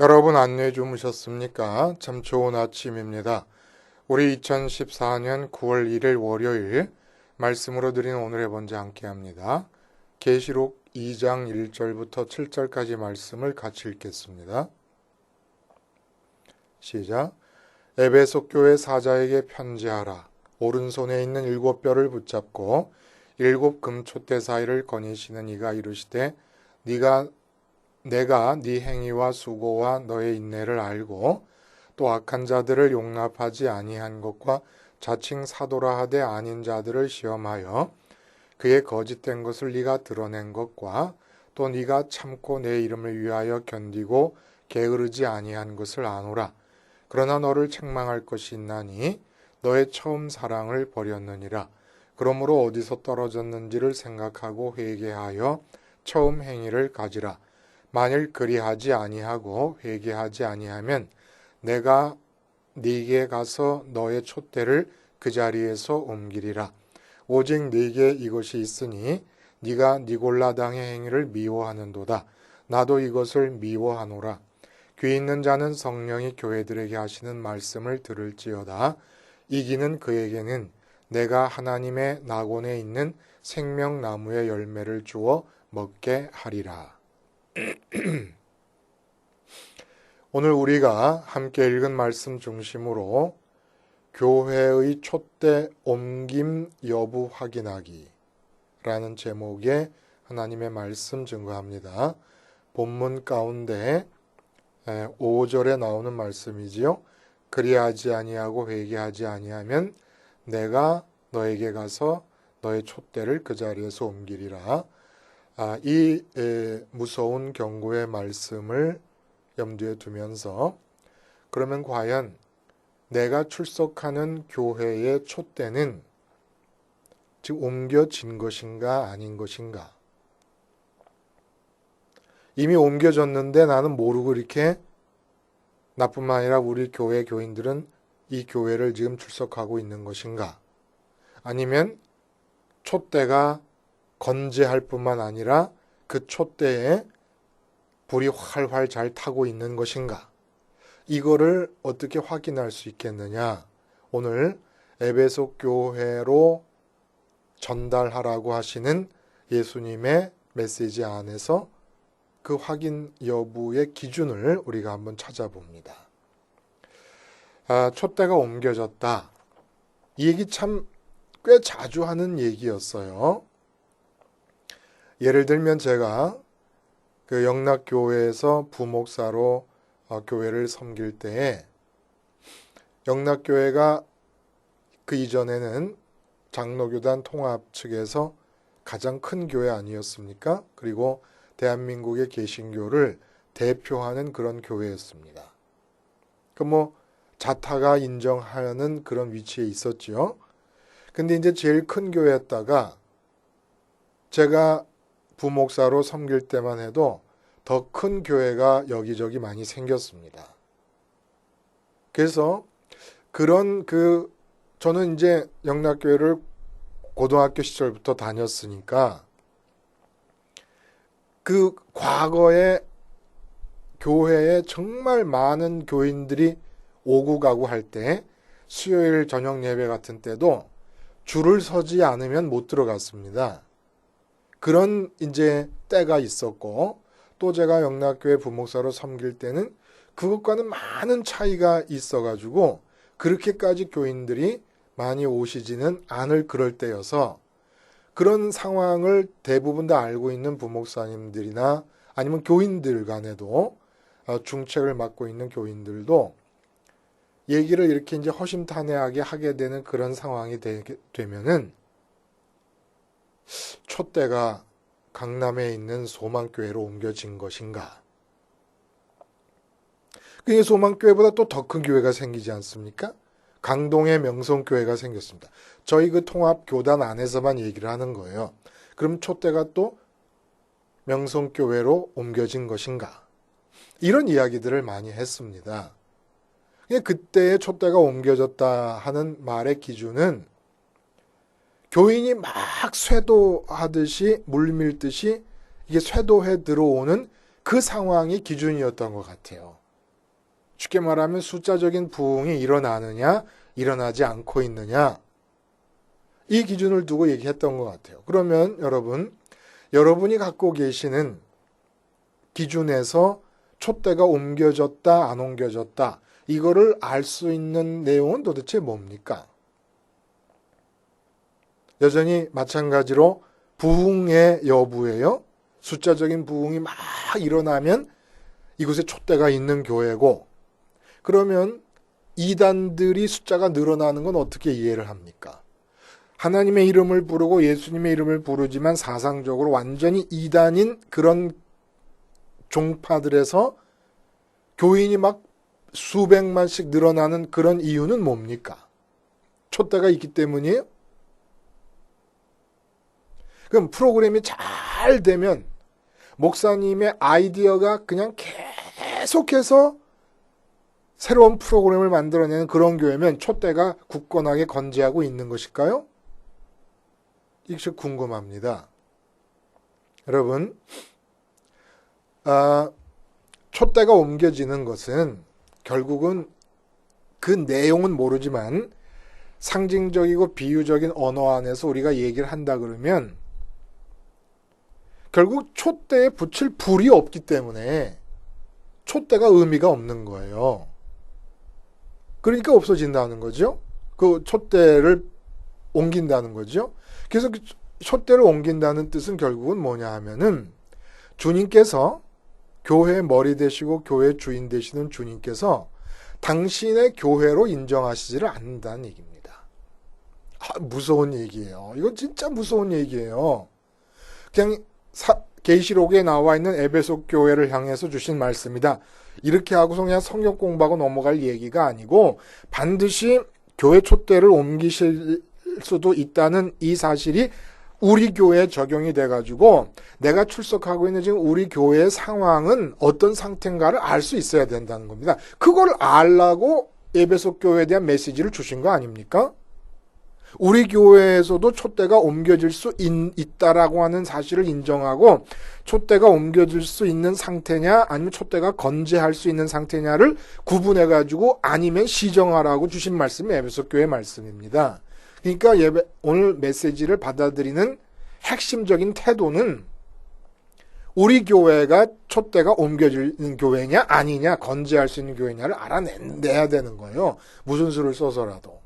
여러분 안내 주무셨습니까? 참 좋은 아침입니다. 우리 2014년 9월 1일 월요일 말씀으로 드린 오늘의 번제 함께합니다. 계시록 2장 1절부터 7절까지 말씀을 같이 읽겠습니다. 시작. 에베소 교회 사자에게 편지하라. 오른손에 있는 7뼈를 붙잡고 7 금촛대 사이를 거니시는 이가 이르시되 내가 네 행위와 수고와 너의 인내를 알고 또 악한 자들을 용납하지 아니한 것과 자칭 사도라 하되 아닌 자들을 시험하여 그의 거짓된 것을 네가 드러낸 것과 또 네가 참고 내 이름을 위하여 견디고 게으르지 아니한 것을 아노라. 그러나 너를 책망할 것이 있나니 너의 처음 사랑을 버렸느니라. 그러므로 어디서 떨어졌는지를 생각하고 회개하여 처음 행위를 가지라. 만일 그리하지 아니하고 회개하지 아니하면 내가 네게 가서 너의 촛대를 그 자리에서 옮기리라. 오직 네게 이것이 있으니 네가 니골라당의 행위를 미워하는도다. 나도 이것을 미워하노라. 귀 있는 자는 성령이 교회들에게 하시는 말씀을 들을지어다. 이기는 그에게는 내가 하나님의 낙원에 있는 생명나무의 열매를 주어 먹게 하리라. 오늘 우리가 함께 읽은 말씀 중심으로 교회의 촛대 옮김 여부 확인하기 라는 제목의 하나님의 말씀 증거합니다. 본문 가운데 5절에 나오는 말씀이지요. 그리하지 아니하고 회개하지 아니하면 내가 너에게 가서 너의 촛대를 그 자리에서 옮기리라. 이 무서운 경고의 말씀을 염두에 두면서 그러면 과연 내가 출석하는 교회의 촛대는 지금 옮겨진 것인가 아닌 것인가? 이미 옮겨졌는데 나는 모르고 이렇게 나뿐만 아니라 우리 교회 교인들은 이 교회를 지금 출석하고 있는 것인가? 아니면 촛대가 건재할 뿐만 아니라 그 촛대에 불이 활활 잘 타고 있는 것인가? 이거를 어떻게 확인할 수 있겠느냐? 오늘 에베소 교회로 전달하라고 하시는 예수님의 메시지 안에서 그 확인 여부의 기준을 우리가 한번 찾아봅니다. 촛대가 옮겨졌다. 이 얘기 참 꽤 자주 하는 얘기였어요. 예를 들면 제가 그 영락교회에서 부목사로 교회를 섬길 때에 영락교회가 그 이전에는 장로교단 통합 측에서 가장 큰 교회 아니었습니까? 그리고 대한민국의 개신교를 대표하는 그런 교회였습니다. 그 자타가 인정하는 그런 위치에 있었지요. 근데 이제 제일 큰 교회였다가 제가 부목사로 섬길 때만 해도 더 큰 교회가 여기저기 많이 생겼습니다. 그래서 저는 이제 영락교회를 고등학교 시절부터 다녔으니까 그 과거에 교회에 정말 많은 교인들이 오고 가고 할 때 수요일 저녁 예배 같은 때도 줄을 서지 않으면 못 들어갔습니다. 그런 이제 때가 있었고 또 제가 영락교회 부목사로 섬길 때는 그것과는 많은 차이가 있어가지고 그렇게까지 교인들이 많이 오시지는 않을 그럴 때여서 그런 상황을 대부분 다 알고 있는 부목사님들이나 아니면 교인들 간에도 중책을 맡고 있는 교인들도 얘기를 이렇게 이제 허심탄회하게 하게 되는 그런 상황이 되면은 촛대가 강남에 있는 소망교회로 옮겨진 것인가? 그게 소망교회보다 또 더 큰 교회가 생기지 않습니까? 강동에 명성교회가 생겼습니다. 저희 그 통합교단 안에서만 얘기를 하는 거예요. 그럼 촛대가 또 명성교회로 옮겨진 것인가? 이런 이야기들을 많이 했습니다. 그때의 촛대가 옮겨졌다 하는 말의 기준은 교인이 막 쇄도하듯이 물밀듯이 이게 쇄도해 들어오는 그 상황이 기준이었던 것 같아요. 쉽게 말하면 숫자적인 부흥이 일어나느냐, 일어나지 않고 있느냐, 이 기준을 두고 얘기했던 것 같아요. 그러면 여러분이 갖고 계시는 기준에서 촛대가 옮겨졌다, 안 옮겨졌다, 이거를 알 수 있는 내용은 도대체 뭡니까? 여전히 마찬가지로 부흥의 여부예요. 숫자적인 부흥이 막 일어나면 이곳에 촛대가 있는 교회고, 그러면 이단들이 숫자가 늘어나는 건 어떻게 이해를 합니까? 하나님의 이름을 부르고 예수님의 이름을 부르지만 사상적으로 완전히 이단인 그런 종파들에서 교인이 막 수백만씩 늘어나는 그런 이유는 뭡니까? 촛대가 있기 때문이에요? 그럼 프로그램이 잘 되면 목사님의 아이디어가 그냥 계속해서 새로운 프로그램을 만들어내는 그런 교회면 촛대가 굳건하게 건재하고 있는 것일까요? 이것이 궁금합니다. 여러분, 촛대가 옮겨지는 것은 결국은 그 내용은 모르지만 상징적이고 비유적인 언어 안에서 우리가 얘기를 한다 그러면 결국 촛대에 붙일 불이 없기 때문에 촛대가 의미가 없는 거예요. 그러니까 없어진다는 거죠. 그 촛대를 옮긴다는 거죠. 그래서 그 촛대를 옮긴다는 뜻은 결국은 뭐냐 하면은 주님께서 교회의 머리 되시고 교회의 주인 되시는 주님께서 당신의 교회로 인정하시지를 않는다는 얘기입니다. 무서운 얘기예요. 이건 진짜 무서운 얘기예요. 그냥 계시록에 나와 있는 에베소 교회를 향해서 주신 말씀이다. 이렇게 하고서 그냥 성경 공부하고 넘어갈 얘기가 아니고 반드시 교회 촛대를 옮기실 수도 있다는 이 사실이 우리 교회에 적용이 돼가지고 내가 출석하고 있는 지금 우리 교회의 상황은 어떤 상태인가를 알 수 있어야 된다는 겁니다. 그걸 알라고 에베소 교회에 대한 메시지를 주신 거 아닙니까? 우리 교회에서도 촛대가 옮겨질 수 있다라고 하는 사실을 인정하고 촛대가 옮겨질 수 있는 상태냐 아니면 촛대가 건재할 수 있는 상태냐를 구분해가지고 아니면 시정하라고 주신 말씀이 에베소 교회 말씀입니다. 그러니까 오늘 메시지를 받아들이는 핵심적인 태도는 우리 교회가 촛대가 옮겨지는 교회냐 아니냐 건재할 수 있는 교회냐를 알아내야 되는 거예요. 무슨 수를 써서라도.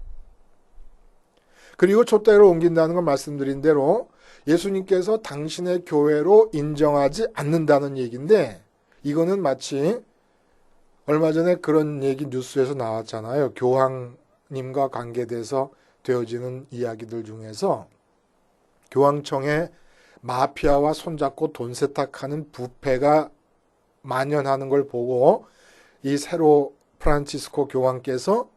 그리고 촛대를 옮긴다는 건 말씀드린 대로 예수님께서 당신의 교회로 인정하지 않는다는 얘기인데 이거는 마치 얼마 전에 그런 얘기 뉴스에서 나왔잖아요. 교황님과 관계돼서 되어지는 이야기들 중에서 교황청에 마피아와 손잡고 돈 세탁하는 부패가 만연하는 걸 보고 이 새로 프란치스코 교황께서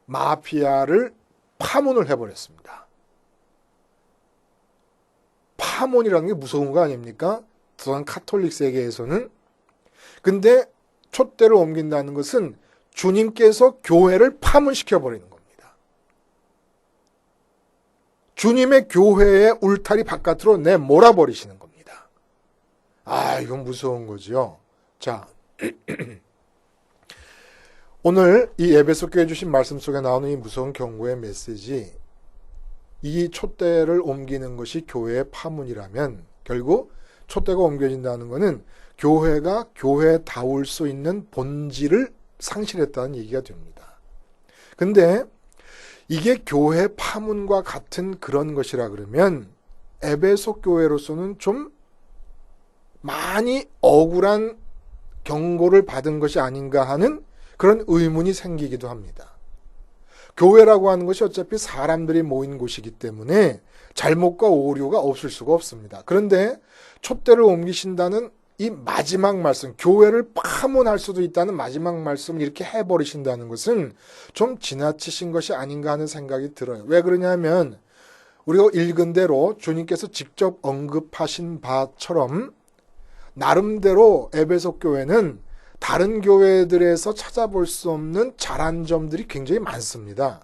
마피아를 파문을 해버렸습니다. 파문이라는 게 무서운 거 아닙니까? 또한 카톨릭 세계에서는. 근데 촛대를 옮긴다는 것은 주님께서 교회를 파문시켜버리는 겁니다. 주님의 교회의 울타리 바깥으로 내몰아버리시는 겁니다. 이건 무서운 거죠. 자, 오늘 이 에베소 교회 주신 말씀 속에 나오는 이 무서운 경고의 메시지, 이 촛대를 옮기는 것이 교회의 파문이라면 결국 촛대가 옮겨진다는 것은 교회가 교회다울 수 있는 본질을 상실했다는 얘기가 됩니다. 근데 이게 교회 파문과 같은 그런 것이라 그러면 에베소 교회로서는 좀 많이 억울한 경고를 받은 것이 아닌가 하는 그런 의문이 생기기도 합니다. 교회라고 하는 것이 어차피 사람들이 모인 곳이기 때문에 잘못과 오류가 없을 수가 없습니다. 그런데 촛대를 옮기신다는 이 마지막 말씀, 교회를 파문할 수도 있다는 마지막 말씀을 이렇게 해버리신다는 것은 좀 지나치신 것이 아닌가 하는 생각이 들어요. 왜 그러냐면 우리가 읽은 대로 주님께서 직접 언급하신 바처럼 나름대로 에베소 교회는 다른 교회들에서 찾아볼 수 없는 잘한 점들이 굉장히 많습니다.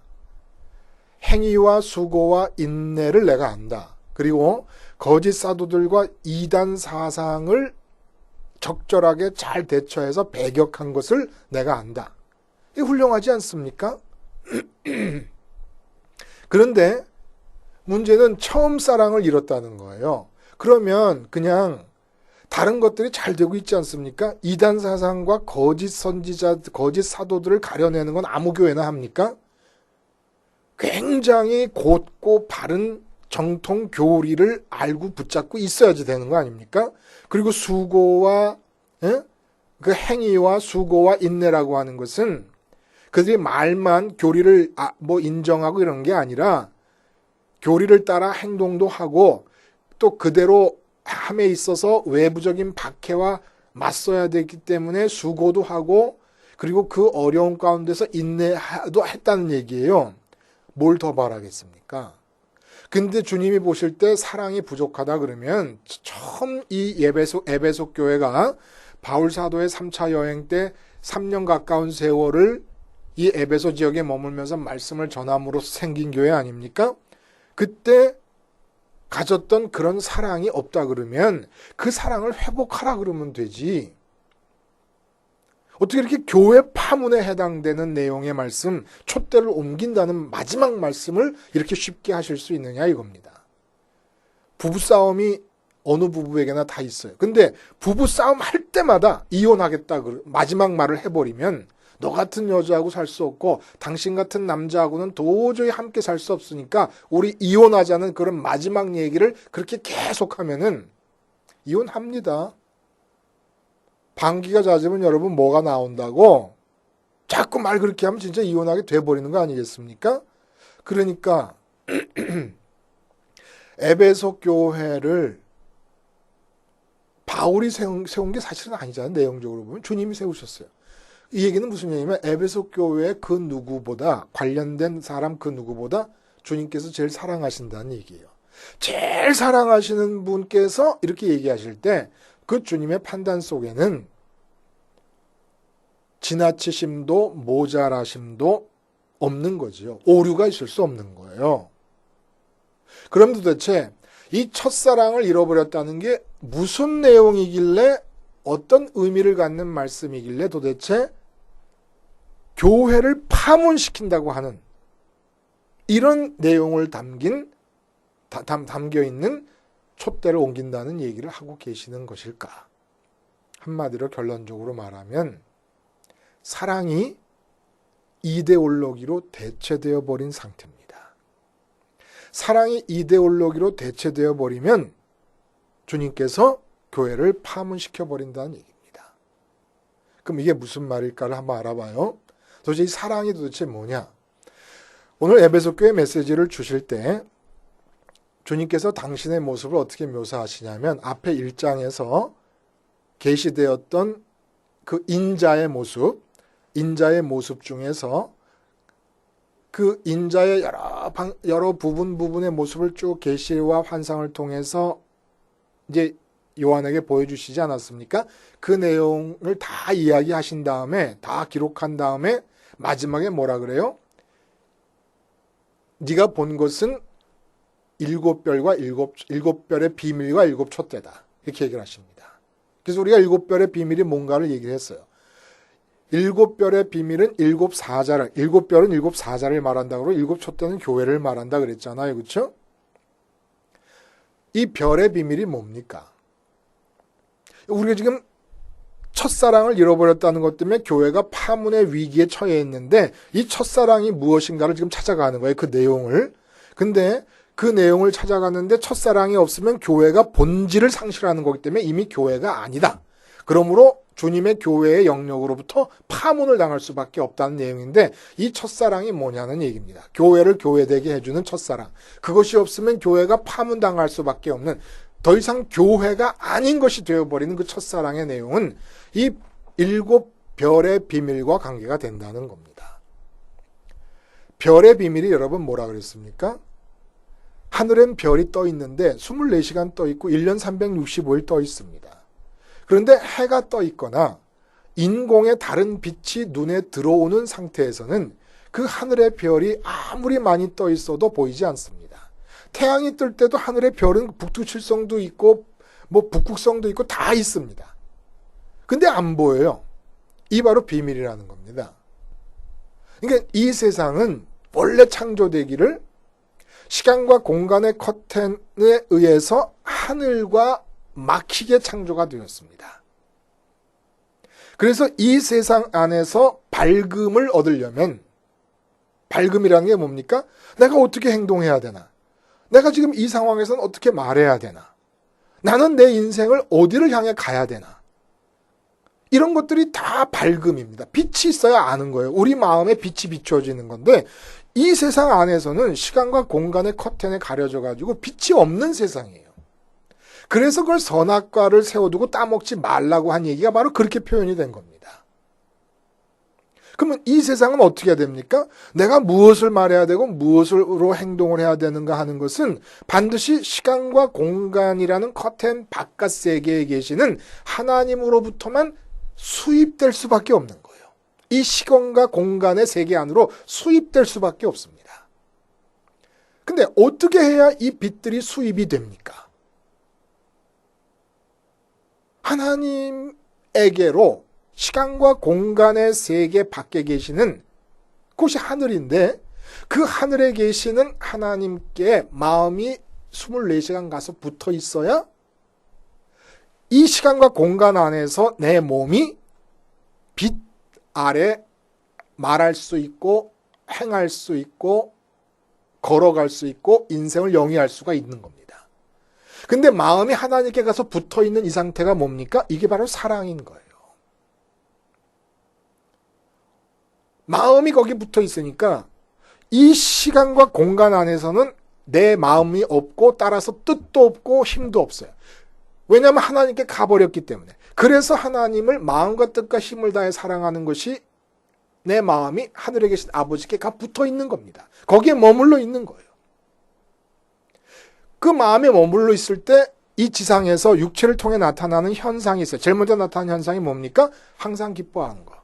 행위와 수고와 인내를 내가 안다. 그리고 거짓 사도들과 이단 사상을 적절하게 잘 대처해서 배격한 것을 내가 안다. 이게 훌륭하지 않습니까? 그런데 문제는 처음 사랑을 잃었다는 거예요. 그러면 그냥 다른 것들이 잘 되고 있지 않습니까? 이단 사상과 거짓 선지자, 거짓 사도들을 가려내는 건 아무 교회나 합니까? 굉장히 곧고 바른 정통 교리를 알고 붙잡고 있어야지 되는 거 아닙니까? 그리고 수고와 그 행위와 수고와 인내라고 하는 것은 그들이 말만 교리를 인정하고 이런 게 아니라 교리를 따라 행동도 하고 또 그대로 함에 있어서 외부적인 박해와 맞서야 되기 때문에 수고도 하고 그리고 그 어려운 가운데서 인내도 했다는 얘기예요. 뭘 더 바라겠습니까? 근데 주님이 보실 때 사랑이 부족하다 그러면 처음 이 에베소 교회가 바울 사도의 3차 여행 때 3년 가까운 세월을 이 에베소 지역에 머물면서 말씀을 전함으로써 생긴 교회 아닙니까? 그때 가졌던 그런 사랑이 없다 그러면 그 사랑을 회복하라 그러면 되지. 어떻게 이렇게 교회 파문에 해당되는 내용의 말씀, 촛대를 옮긴다는 마지막 말씀을 이렇게 쉽게 하실 수 있느냐 이겁니다. 부부싸움이 어느 부부에게나 다 있어요. 근데 부부싸움 할 때마다 이혼하겠다 마지막 말을 해버리면 너 같은 여자하고 살 수 없고 당신 같은 남자하고는 도저히 함께 살 수 없으니까 우리 이혼하자는 그런 마지막 얘기를 그렇게 계속하면은 이혼합니다. 방귀가 잦으면 여러분 뭐가 나온다고? 자꾸 말 그렇게 하면 진짜 이혼하게 돼버리는 거 아니겠습니까? 그러니까 에베소 교회를 바울이 세운 게 사실은 아니잖아요. 내용적으로 보면 주님이 세우셨어요. 이 얘기는 무슨 얘기냐면 에베소 교회 그 누구보다 관련된 사람 그 누구보다 주님께서 제일 사랑하신다는 얘기예요. 제일 사랑하시는 분께서 이렇게 얘기하실 때 그 주님의 판단 속에는 지나치심도 모자라심도 없는 거지요. 오류가 있을 수 없는 거예요. 그럼 도대체 이 첫사랑을 잃어버렸다는 게 무슨 내용이길래 어떤 의미를 갖는 말씀이길래 도대체 교회를 파문시킨다고 하는 이런 내용을 담겨 있는 촛대를 옮긴다는 얘기를 하고 계시는 것일까? 한마디로 결론적으로 말하면 사랑이 이데올로기로 대체되어 버린 상태입니다. 사랑이 이데올로기로 대체되어 버리면 주님께서 교회를 파문시켜 버린다는 얘기입니다. 그럼 이게 무슨 말일까를 한번 알아봐요. 도대체 이 사랑이 도대체 뭐냐? 오늘 에베소 교회 메시지를 주실 때 주님께서 당신의 모습을 어떻게 묘사하시냐면 앞에 1장에서 계시되었던 그 인자의 모습 중에서 그 인자의 여러 부분의 모습을 쭉 계시와 환상을 통해서 이제 요한에게 보여주시지 않았습니까? 그 내용을 다 이야기하신 다음에 다 기록한 다음에 마지막에 뭐라 그래요? 네가 본 것은 7별과 7별의 비밀과 7촛대다. 이렇게 얘기를 하십니다. 그래서 우리가 7별의 비밀이 뭔가를 얘기를 했어요. 7별의 비밀은 7사자를, 7별은 7사자를 말한다고 그러고 7촛대는 교회를 말한다 그랬잖아요. 그렇죠? 이 별의 비밀이 뭡니까? 우리가 지금 첫사랑을 잃어버렸다는 것 때문에 교회가 파문의 위기에 처해 있는데 이 첫사랑이 무엇인가를 지금 찾아가는 거예요. 그 내용을. 근데 그 내용을 찾아가는데 첫사랑이 없으면 교회가 본질을 상실하는 거기 때문에 이미 교회가 아니다. 그러므로 주님의 교회의 영역으로부터 파문을 당할 수밖에 없다는 내용인데 이 첫사랑이 뭐냐는 얘기입니다. 교회를 교회되게 해주는 첫사랑. 그것이 없으면 교회가 파문당할 수밖에 없는 더 이상 교회가 아닌 것이 되어버리는 그 첫사랑의 내용은 이 7별의 비밀과 관계가 된다는 겁니다. 별의 비밀이 여러분 뭐라 그랬습니까? 하늘엔 별이 떠 있는데 24시간 떠 있고 1년 365일 떠 있습니다. 그런데 해가 떠 있거나 인공의 다른 빛이 눈에 들어오는 상태에서는 그 하늘의 별이 아무리 많이 떠 있어도 보이지 않습니다. 태양이 뜰 때도 하늘의 별은 북두칠성도 있고 뭐 북극성도 있고 다 있습니다. 근데 안 보여요. 이 바로 비밀이라는 겁니다. 그러니까 이 세상은 원래 창조되기를 시간과 공간의 커튼에 의해서 하늘과 막히게 창조가 되었습니다. 그래서 이 세상 안에서 밝음을 얻으려면, 밝음이라는 게 뭡니까? 내가 어떻게 행동해야 되나? 내가 지금 이 상황에서는 어떻게 말해야 되나? 나는 내 인생을 어디를 향해 가야 되나? 이런 것들이 다 밝음입니다. 빛이 있어야 아는 거예요. 우리 마음에 빛이 비춰지는 건데, 이 세상 안에서는 시간과 공간의 커튼에 가려져 가지고 빛이 없는 세상이에요. 그래서 그걸 선악과를 세워두고 따먹지 말라고 한 얘기가 바로 그렇게 표현이 된 겁니다. 그러면 이 세상은 어떻게 해야 됩니까? 내가 무엇을 말해야 되고 무엇으로 행동을 해야 되는가 하는 것은 반드시 시간과 공간이라는 커튼 바깥 세계에 계시는 하나님으로부터만 수입될 수밖에 없는 거예요. 이 시간과 공간의 세계 안으로 수입될 수밖에 없습니다. 근데 어떻게 해야 이 빛들이 수입이 됩니까? 하나님에게로 시간과 공간의 세계 밖에 계시는 곳이 하늘인데 그 하늘에 계시는 하나님께 마음이 24시간 가서 붙어 있어야 이 시간과 공간 안에서 내 몸이 빛 아래 말할 수 있고 행할 수 있고 걸어갈 수 있고 인생을 영위할 수가 있는 겁니다. 근데 마음이 하나님께 가서 붙어 있는 이 상태가 뭡니까? 이게 바로 사랑인 거예요. 마음이 거기 붙어 있으니까 이 시간과 공간 안에서는 내 마음이 없고 따라서 뜻도 없고 힘도 없어요. 왜냐하면 하나님께 가버렸기 때문에. 그래서 하나님을 마음과 뜻과 힘을 다해 사랑하는 것이 내 마음이 하늘에 계신 아버지께 가 붙어 있는 겁니다. 거기에 머물러 있는 거예요. 그 마음에 머물러 있을 때 이 지상에서 육체를 통해 나타나는 현상이 있어요. 제일 먼저 나타나는 현상이 뭡니까? 항상 기뻐하는 거,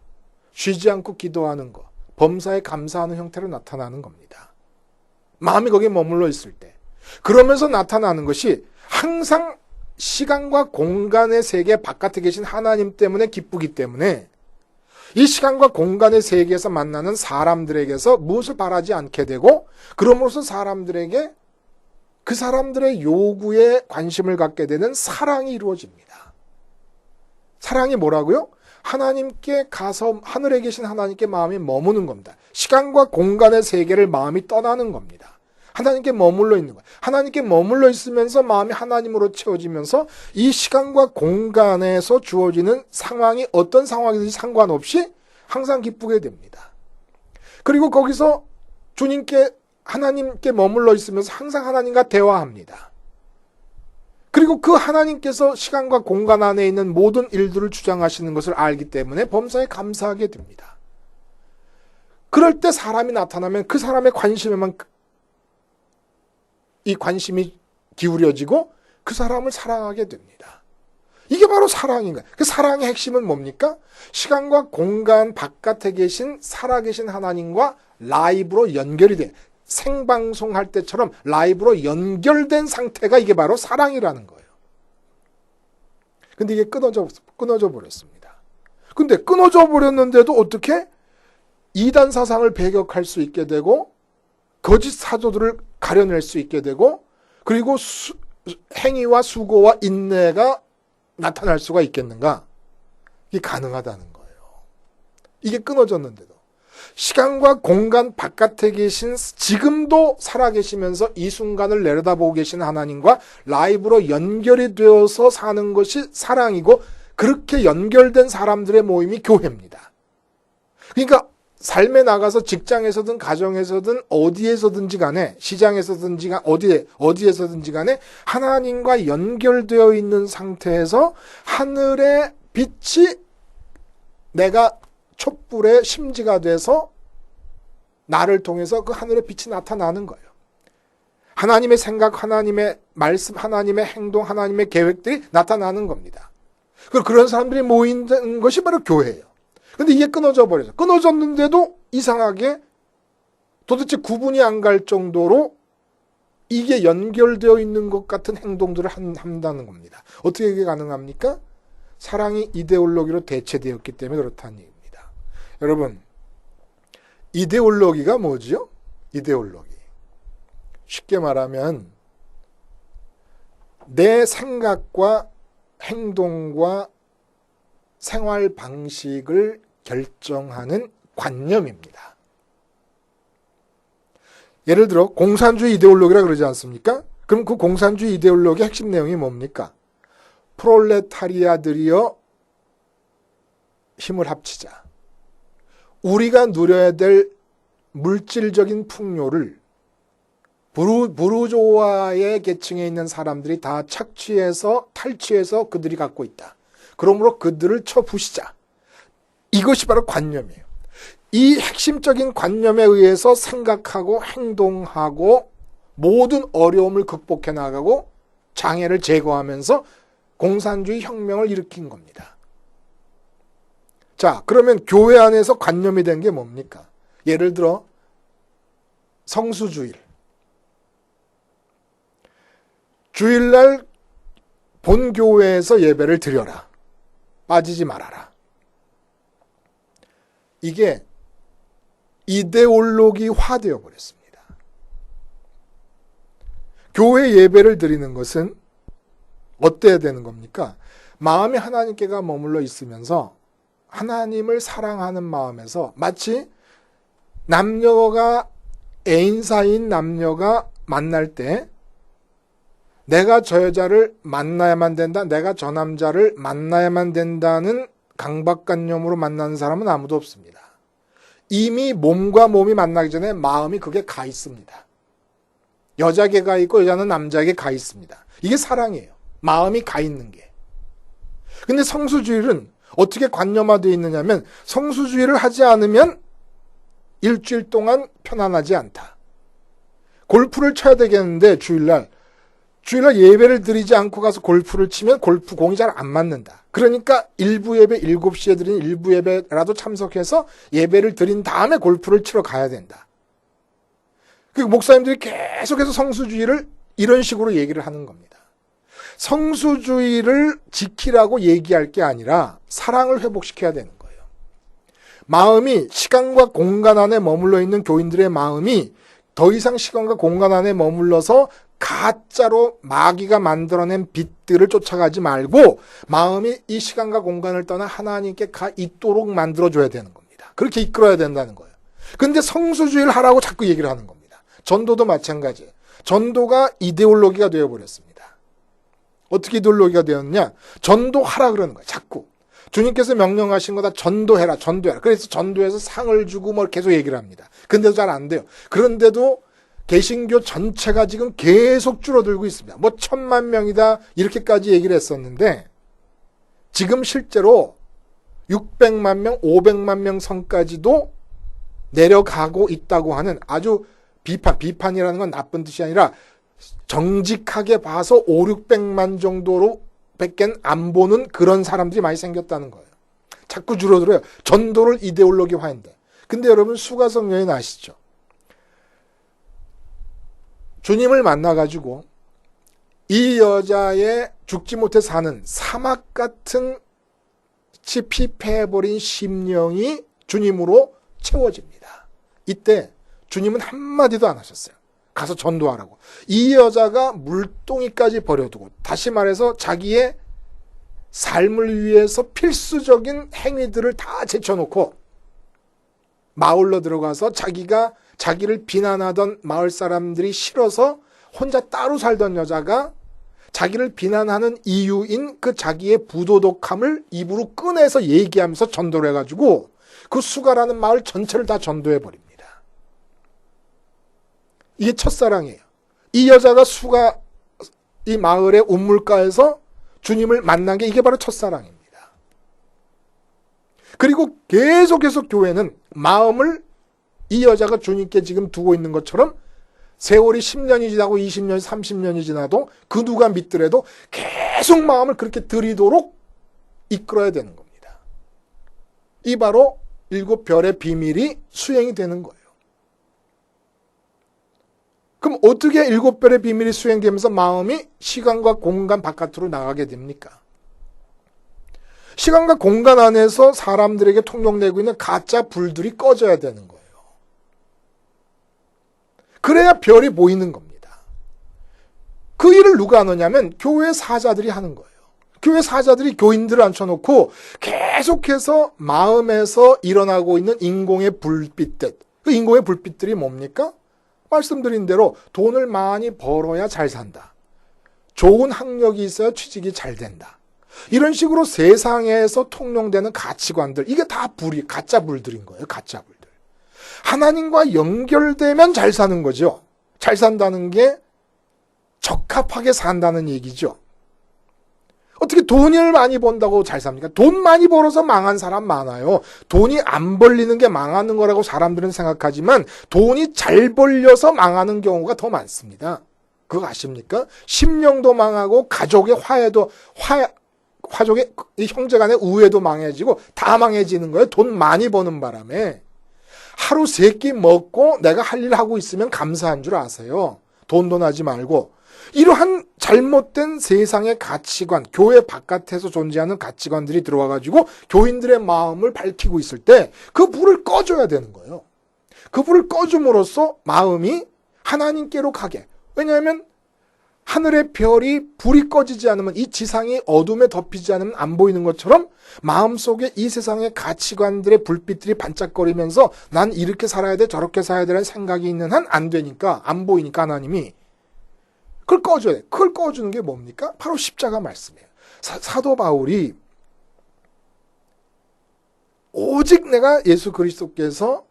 쉬지 않고 기도하는 거, 범사에 감사하는 형태로 나타나는 겁니다. 마음이 거기에 머물러 있을 때. 그러면서 나타나는 것이 항상 시간과 공간의 세계 바깥에 계신 하나님 때문에 기쁘기 때문에 이 시간과 공간의 세계에서 만나는 사람들에게서 무엇을 바라지 않게 되고 그러므로서 사람들에게 그 사람들의 요구에 관심을 갖게 되는 사랑이 이루어집니다. 사랑이 뭐라고요? 하나님께 가서 하늘에 계신 하나님께 마음이 머무는 겁니다. 시간과 공간의 세계를 마음이 떠나는 겁니다. 하나님께 머물러 있는 거예요. 하나님께 머물러 있으면서 마음이 하나님으로 채워지면서 이 시간과 공간에서 주어지는 상황이 어떤 상황이든지 상관없이 항상 기쁘게 됩니다. 그리고 거기서 하나님께 머물러 있으면서 항상 하나님과 대화합니다. 그리고 그 하나님께서 시간과 공간 안에 있는 모든 일들을 주장하시는 것을 알기 때문에 범사에 감사하게 됩니다. 그럴 때 사람이 나타나면 그 사람의 관심에만 이 관심이 기울여지고 그 사람을 사랑하게 됩니다. 이게 바로 사랑인 거예요. 그 사랑의 핵심은 뭡니까? 시간과 공간 바깥에 계신 살아계신 하나님과 라이브로 연결이 돼. 생방송할 때처럼 라이브로 연결된 상태가 이게 바로 사랑이라는 거예요. 근데 이게 끊어져 버렸습니다. 근데 끊어져 버렸는데도 어떻게 이단 사상을 배격할 수 있게 되고 거짓 사도들을 가려낼 수 있게 되고 그리고 행위와 수고와 인내가 나타날 수가 있겠는가? 이게 가능하다는 거예요. 이게 끊어졌는데도. 시간과 공간 바깥에 계신 지금도 살아계시면서 이 순간을 내려다보고 계신 하나님과 라이브로 연결이 되어서 사는 것이 사랑이고 그렇게 연결된 사람들의 모임이 교회입니다. 그러니까 삶에 나가서 직장에서든 가정에서든 어디에서든지 간에 시장에서든지 어디에서든지 간에 하나님과 연결되어 있는 상태에서 하늘의 빛이 내가 촛불의 심지가 돼서 나를 통해서 그 하늘의 빛이 나타나는 거예요. 하나님의 생각, 하나님의 말씀, 하나님의 행동, 하나님의 계획들이 나타나는 겁니다. 그런 사람들이 모이는 것이 바로 교회예요. 근데 이게 끊어져 버려서 끊어졌는데도 이상하게 도대체 구분이 안 갈 정도로 이게 연결되어 있는 것 같은 행동들을 한다는 겁니다. 어떻게 이게 가능합니까? 사랑이 이데올로기로 대체되었기 때문에 그렇다는 얘기입니다. 여러분, 이데올로기가 뭐지요? 이데올로기. 쉽게 말하면 내 생각과 행동과 생활 방식을 결정하는 관념입니다. 예를 들어 공산주의 이데올로기라 그러지 않습니까? 그럼 그 공산주의 이데올로기의 핵심 내용이 뭡니까? 프롤레타리아들이여 힘을 합치자. 우리가 누려야 될 물질적인 풍요를 부르조아의 계층에 있는 사람들이 다 착취해서 탈취해서 그들이 갖고 있다. 그러므로 그들을 쳐부시자. 이것이 바로 관념이에요. 이 핵심적인 관념에 의해서 생각하고 행동하고 모든 어려움을 극복해 나가고 장애를 제거하면서 공산주의 혁명을 일으킨 겁니다. 자, 그러면 교회 안에서 관념이 된 게 뭡니까? 예를 들어 성수주일. 주일날 본교회에서 예배를 드려라. 빠지지 말아라. 이게 이데올로기화 되어 버렸습니다. 교회 예배를 드리는 것은 어때야 되는 겁니까? 마음이 하나님께가 머물러 있으면서 하나님을 사랑하는 마음에서 마치 남녀가 애인 사이인 남녀가 만날 때 내가 저 여자를 만나야만 된다, 내가 저 남자를 만나야만 된다는 강박관념으로 만나는 사람은 아무도 없습니다. 이미 몸과 몸이 만나기 전에 마음이 그게 가 있습니다. 여자에게 가 있고 여자는 남자에게 가 있습니다. 이게 사랑이에요. 마음이 가 있는 게. 근데 성수주일은 어떻게 관념화되어 있느냐면 성수주일을 하지 않으면 일주일 동안 편안하지 않다. 골프를 쳐야 되겠는데 주일날 예배를 드리지 않고 가서 골프를 치면 골프 공이 잘 안 맞는다. 그러니까 일부 예배 7시에 드린 일부 예배라도 참석해서 예배를 드린 다음에 골프를 치러 가야 된다. 그 목사님들이 계속해서 성수주의를 이런 식으로 얘기를 하는 겁니다. 성수주의를 지키라고 얘기할 게 아니라 사랑을 회복시켜야 되는 거예요. 마음이 시간과 공간 안에 머물러 있는 교인들의 마음이 더 이상 시간과 공간 안에 머물러서 가짜로 마귀가 만들어낸 빛들을 쫓아가지 말고 마음이 이 시간과 공간을 떠나 하나님께 가 있도록 만들어줘야 되는 겁니다. 그렇게 이끌어야 된다는 거예요. 근데 성수주의를 하라고 자꾸 얘기를 하는 겁니다. 전도도 마찬가지예요. 전도가 이데올로기가 되어버렸습니다. 어떻게 이데올로기가 되었느냐? 전도하라 그러는 거예요. 자꾸. 주님께서 명령하신 거다 전도해라. 그래서 전도해서 상을 주고 뭐 계속 얘기를 합니다. 근데도 잘 안 돼요. 그런데도 개신교 전체가 지금 계속 줄어들고 있습니다. 뭐 1000만 명이다 이렇게까지 얘기를 했었는데 지금 실제로 600만 명, 500만 명 선까지도 내려가고 있다고 하는 아주 비판이라는 건 나쁜 뜻이 아니라 정직하게 봐서 5, 600만 정도로 밖에 안 보는 그런 사람들이 많이 생겼다는 거예요. 자꾸 줄어들어요. 전도를 이데올로기화한다. 근데 여러분 수가성 여인 아시죠? 주님을 만나가지고 이 여자의 죽지 못해 사는 사막 같은 피폐해버린 심령이 주님으로 채워집니다. 이때 주님은 한마디도 안 하셨어요. 가서 전도하라고. 이 여자가 물동이까지 버려두고 다시 말해서 자기의 삶을 위해서 필수적인 행위들을 다 제쳐놓고 마을로 들어가서 자기를 비난하던 마을 사람들이 싫어서 혼자 따로 살던 여자가 자기를 비난하는 이유인 그 자기의 부도덕함을 입으로 꺼내서 얘기하면서 전도를 해가지고 그 수가라는 마을 전체를 다 전도해버립니다. 이게 첫사랑이에요. 이 여자가 수가 이 마을의 우물가에서 주님을 만난 게 이게 바로 첫사랑입니다. 그리고 계속해서 교회는 마음을 이 여자가 주님께 지금 두고 있는 것처럼 세월이 10년이 지나고 20년, 30년이 지나도 그 누가 믿더라도 계속 마음을 그렇게 들이도록 이끌어야 되는 겁니다. 이 바로 7별의 비밀이 수행이 되는 거예요. 그럼 어떻게 7별의 비밀이 수행되면서 마음이 시간과 공간 바깥으로 나가게 됩니까? 시간과 공간 안에서 사람들에게 통용되고 있는 가짜 불들이 꺼져야 되는 거예요. 그래야 별이 보이는 겁니다. 그 일을 누가 하느냐면 교회 사자들이 하는 거예요. 교회 사자들이 교인들을 앉혀놓고 계속해서 마음에서 일어나고 있는 인공의 불빛들. 그 인공의 불빛들이 뭡니까? 말씀드린 대로 돈을 많이 벌어야 잘 산다. 좋은 학력이 있어야 취직이 잘 된다. 이런 식으로 세상에서 통용되는 가치관들, 이게 다 불이, 가짜 불들인 거예요. 가짜 불들. 하나님과 연결되면 잘 사는 거죠. 잘 산다는 게 적합하게 산다는 얘기죠. 어떻게 돈을 많이 번다고 잘 삽니까? 돈 많이 벌어서 망한 사람 많아요. 돈이 안 벌리는 게 망하는 거라고 사람들은 생각하지만 돈이 잘 벌려서 망하는 경우가 더 많습니다. 그거 아십니까? 심령도 망하고 가족의 가족의 형제 간의 우애도 망해지고 다 망해지는 거예요. 돈 많이 버는 바람에. 하루 세 끼 먹고 내가 할 일 하고 있으면 감사한 줄 아세요. 돈도 나지 말고. 이러한 잘못된 세상의 가치관, 교회 바깥에서 존재하는 가치관들이 들어와가지고 교인들의 마음을 밝히고 있을 때 그 불을 꺼줘야 되는 거예요. 그 불을 꺼줌으로써 마음이 하나님께로 가게. 왜냐하면 하늘의 별이 불이 꺼지지 않으면, 이 지상이 어둠에 덮이지 않으면 안 보이는 것처럼 마음속에 이 세상의 가치관들의 불빛들이 반짝거리면서 난 이렇게 살아야 돼, 저렇게 살아야 되라는 생각이 있는 한 안 되니까, 안 보이니까 하나님이 그걸 꺼줘야 돼. 그걸 꺼주는 게 뭡니까? 바로 십자가 말씀이에요. 사도 바울이 오직 내가 예수 그리스도께서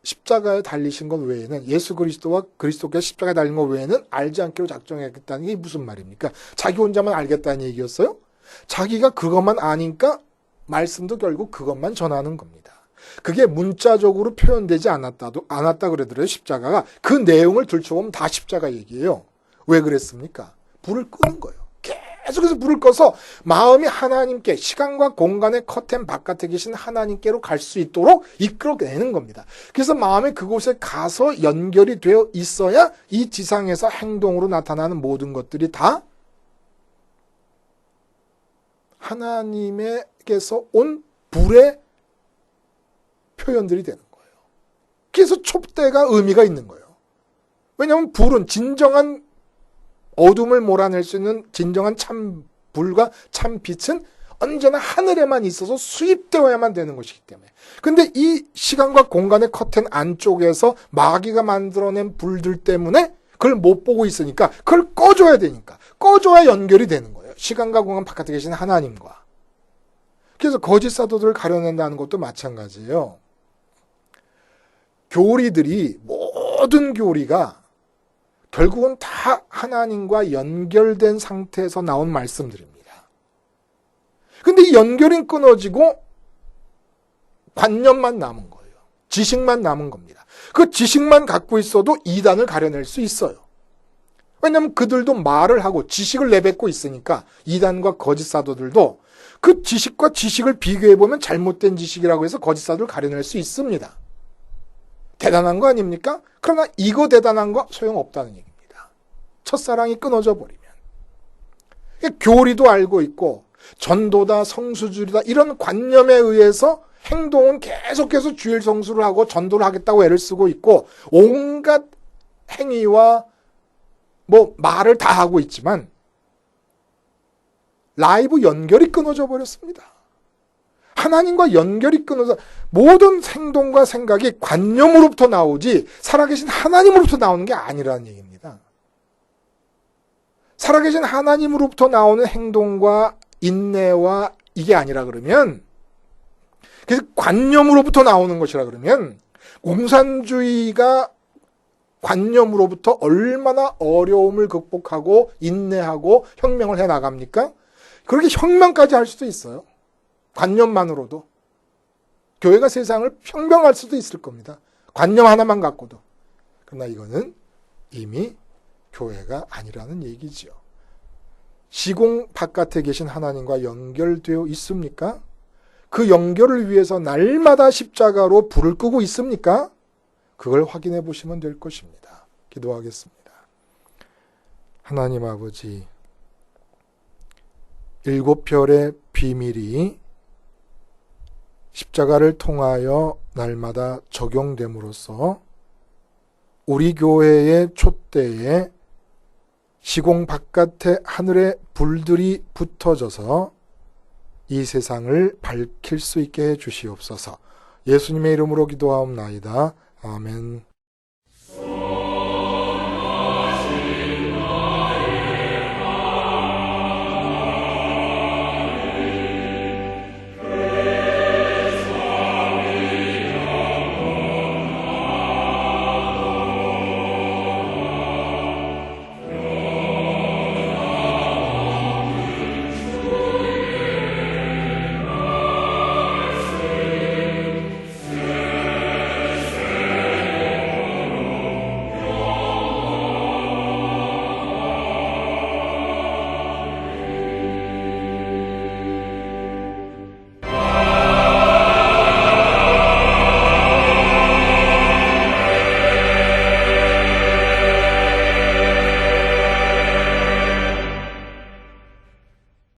십자가에 달리신 것 외에는, 예수 그리스도와 그리스도께서 십자가에 달린 것 외에는 알지 않기로 작정했다는 게 무슨 말입니까? 자기 혼자만 알겠다는 얘기였어요? 자기가 그것만 아니까 말씀도 결국 그것만 전하는 겁니다. 그게 문자적으로 표현되지 않았다 그러더라도 십자가가 그 내용을 들춰보면 다 십자가 얘기예요. 왜 그랬습니까? 불을 끄는 거예요. 계속해서 불을 꺼서 마음이 하나님께, 시간과 공간의 커튼 바깥에 계신 하나님께로 갈 수 있도록 이끌어내는 겁니다. 그래서 마음이 그곳에 가서 연결이 되어 있어야 이 지상에서 행동으로 나타나는 모든 것들이 다 하나님에게서 온 불의 표현들이 되는 거예요. 그래서 촛대가 의미가 있는 거예요. 왜냐하면 불은 진정한 어둠을 몰아낼 수 있는 진정한 참 불과 참 빛은 언제나 하늘에만 있어서 수입되어야만 되는 것이기 때문에. 근데 이 시간과 공간의 커튼 안쪽에서 마귀가 만들어낸 불들 때문에 그걸 못 보고 있으니까 그걸 꺼줘야 되니까. 꺼줘야 연결이 되는 거예요. 시간과 공간 바깥에 계신 하나님과. 그래서 거짓 사도들을 가려낸다는 것도 마찬가지예요. 교리들이, 모든 교리가 결국은 다 하나님과 연결된 상태에서 나온 말씀들입니다. 근데 이 연결이 끊어지고 관념만 남은 거예요. 지식만 남은 겁니다. 그 지식만 갖고 있어도 이단을 가려낼 수 있어요. 왜냐하면 그들도 말을 하고 지식을 내뱉고 있으니까, 이단과 거짓 사도들도 그 지식과 지식을 비교해보면 잘못된 지식이라고 해서 거짓 사도를 가려낼 수 있습니다. 대단한 거 아닙니까? 그러나 이거 대단한 거 소용없다는 얘기입니다. 첫사랑이 끊어져 버리면. 교리도 알고 있고 전도다, 성수주의다, 이런 관념에 의해서 행동은 계속해서 주일 성수를 하고 전도를 하겠다고 애를 쓰고 있고 온갖 행위와 말을 다 하고 있지만 라이브 연결이 끊어져 버렸습니다. 하나님과 연결이 끊어서 모든 행동과 생각이 관념으로부터 나오지 살아계신 하나님으로부터 나오는 게 아니라는 얘기입니다. 살아계신 하나님으로부터 나오는 행동과 인내와 이게 아니라 그러면, 그래서 관념으로부터 나오는 것이라 그러면, 공산주의가 관념으로부터 얼마나 어려움을 극복하고 인내하고 혁명을 해 나갑니까? 그렇게 혁명까지 할 수도 있어요. 관념만으로도. 교회가 세상을 혁명할 수도 있을 겁니다. 관념 하나만 갖고도. 그러나 이거는 이미 교회가 아니라는 얘기지요. 시공 바깥에 계신 하나님과 연결되어 있습니까? 그 연결을 위해서 날마다 십자가로 불을 끄고 있습니까? 그걸 확인해 보시면 될 것입니다. 기도하겠습니다. 하나님 아버지, 일곱 별의 비밀이 십자가를 통하여 날마다 적용됨으로써 우리 교회의 촛대에 시공 바깥에 하늘의 불들이 붙어져서 이 세상을 밝힐 수 있게 해 주시옵소서. 예수님의 이름으로 기도하옵나이다. 아멘.